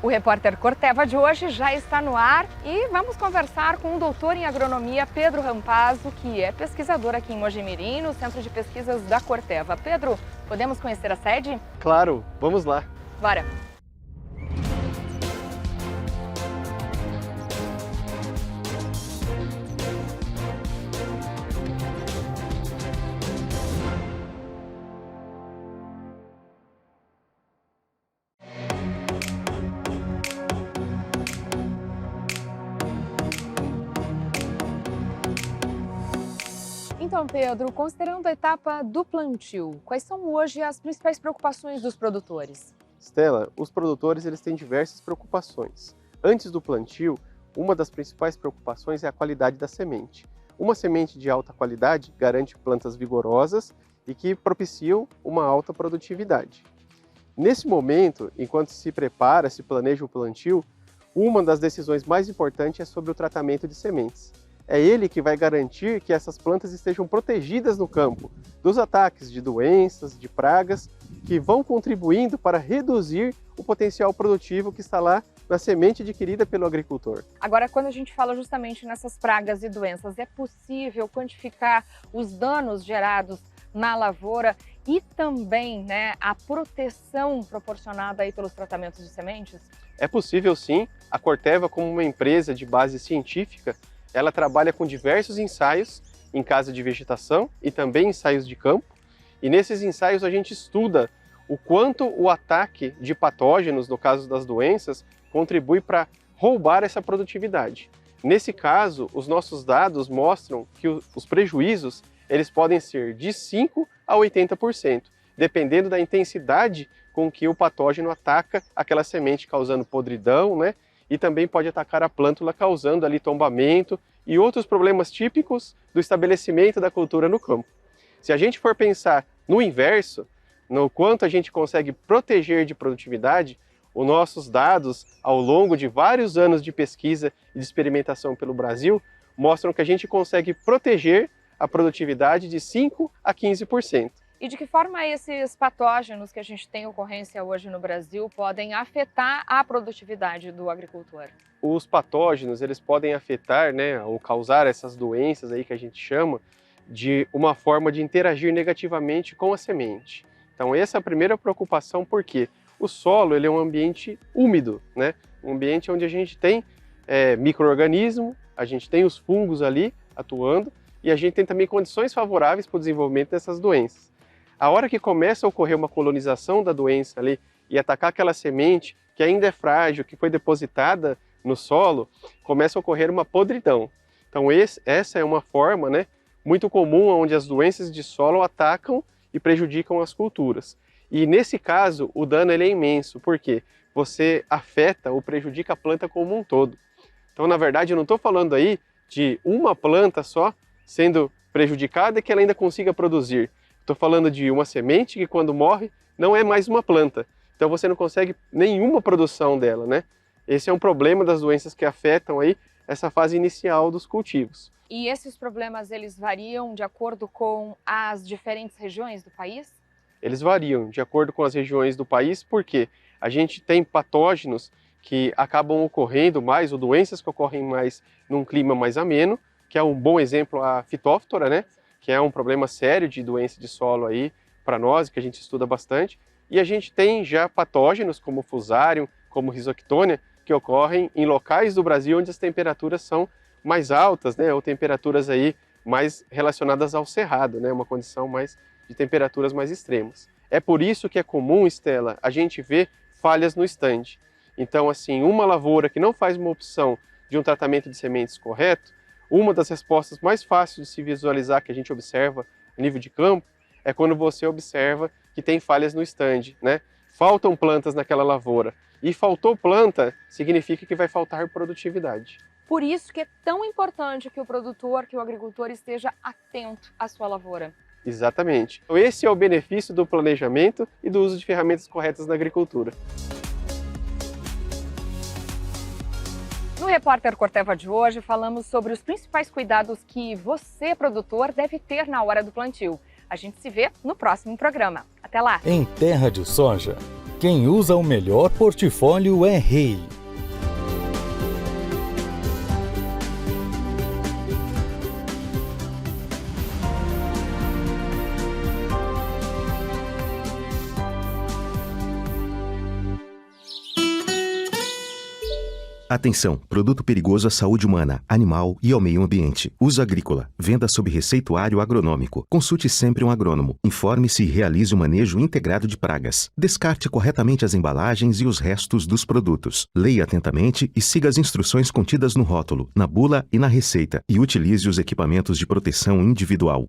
O repórter Corteva de hoje já está no ar e vamos conversar com o doutor em agronomia Pedro Rampazzo, que é pesquisador aqui em Mojimirim, no Centro de Pesquisas da Corteva. Pedro, podemos conhecer a sede? Claro, vamos lá. Bora! Então, Pedro, considerando a etapa do plantio, quais são hoje as principais preocupações dos produtores? Stella, os produtores têm diversas preocupações. Antes do plantio, uma das principais preocupações é a qualidade da semente. Uma semente de alta qualidade garante plantas vigorosas e que propiciam uma alta produtividade. Nesse momento, enquanto se prepara, se planeja o plantio, uma das decisões mais importantes é sobre o tratamento de sementes. É ele que vai garantir que essas plantas estejam protegidas no campo dos ataques de doenças, de pragas, que vão contribuindo para reduzir o potencial produtivo que está lá na semente adquirida pelo agricultor. Agora, quando a gente fala justamente nessas pragas e doenças, é possível quantificar os danos gerados na lavoura e também, a proteção proporcionada aí pelos tratamentos de sementes? É possível sim. A Corteva, como uma empresa de base científica, ela trabalha com diversos ensaios em casa de vegetação e também ensaios de campo. E nesses ensaios a gente estuda o quanto o ataque de patógenos, no caso das doenças, contribui para roubar essa produtividade. Nesse caso, os nossos dados mostram que os prejuízos eles podem ser de 5% a 80%, dependendo da intensidade com que o patógeno ataca aquela semente, causando podridão, e também pode atacar a plântula, causando ali tombamento e outros problemas típicos do estabelecimento da cultura no campo. Se a gente for pensar no inverso, no quanto a gente consegue proteger de produtividade, os nossos dados, ao longo de vários anos de pesquisa e de experimentação pelo Brasil, mostram que a gente consegue proteger a produtividade de 5% a 15%. E de que forma esses patógenos que a gente tem ocorrência hoje no Brasil podem afetar a produtividade do agricultor? Os patógenos, eles podem afetar, ou causar essas doenças aí que a gente chama, de uma forma de interagir negativamente com a semente. Então essa é a primeira preocupação, porque o solo ele é um ambiente úmido, um ambiente onde a gente tem micro-organismo, a gente tem os fungos ali atuando e a gente tem também condições favoráveis para o desenvolvimento dessas doenças. A hora que começa a ocorrer uma colonização da doença ali e atacar aquela semente que ainda é frágil, que foi depositada no solo, começa a ocorrer uma podridão. Então essa é uma forma muito comum onde as doenças de solo atacam e prejudicam as culturas. E nesse caso o dano ele é imenso, porque você afeta ou prejudica a planta como um todo. Então na verdade eu não estou falando aí de uma planta só sendo prejudicada e que ela ainda consiga produzir. Estou falando de uma semente que quando morre não é mais uma planta. Então você não consegue nenhuma produção dela, Esse é um problema das doenças que afetam aí essa fase inicial dos cultivos. E esses problemas eles variam de acordo com as diferentes regiões do país? Eles variam de acordo com as regiões do país, porque a gente tem patógenos que acabam ocorrendo mais, ou doenças que ocorrem mais num clima mais ameno, que é um bom exemplo a fitóftora, que é um problema sério de doença de solo aí para nós, que a gente estuda bastante. E a gente tem já patógenos como Fusarium, como Rhizoctona, que ocorrem em locais do Brasil onde as temperaturas são mais altas, ou temperaturas aí mais relacionadas ao cerrado, uma condição mais de temperaturas mais extremas. É por isso que é comum, Stella, a gente ver falhas no estande. Então, assim, uma lavoura que não faz uma opção de um tratamento de sementes correto, uma das respostas mais fáceis de se visualizar que a gente observa a nível de campo é quando você observa que tem falhas no estande, Faltam plantas naquela lavoura. E faltou planta significa que vai faltar produtividade. Por isso que é tão importante que o produtor, que o agricultor esteja atento à sua lavoura. Exatamente. Então, esse é o benefício do planejamento e do uso de ferramentas corretas na agricultura. No Repórter Corteva de hoje, falamos sobre os principais cuidados que você, produtor, deve ter na hora do plantio. A gente se vê no próximo programa. Até lá! Em terra de soja, Quem usa o melhor portfólio é rei. Atenção! Produto perigoso à saúde humana, animal e ao meio ambiente. Uso agrícola. Venda sob receituário agronômico. Consulte sempre um agrônomo. Informe-se e realize o manejo integrado de pragas. Descarte corretamente as embalagens e os restos dos produtos. Leia atentamente e siga as instruções contidas no rótulo, na bula e na receita. E utilize os equipamentos de proteção individual.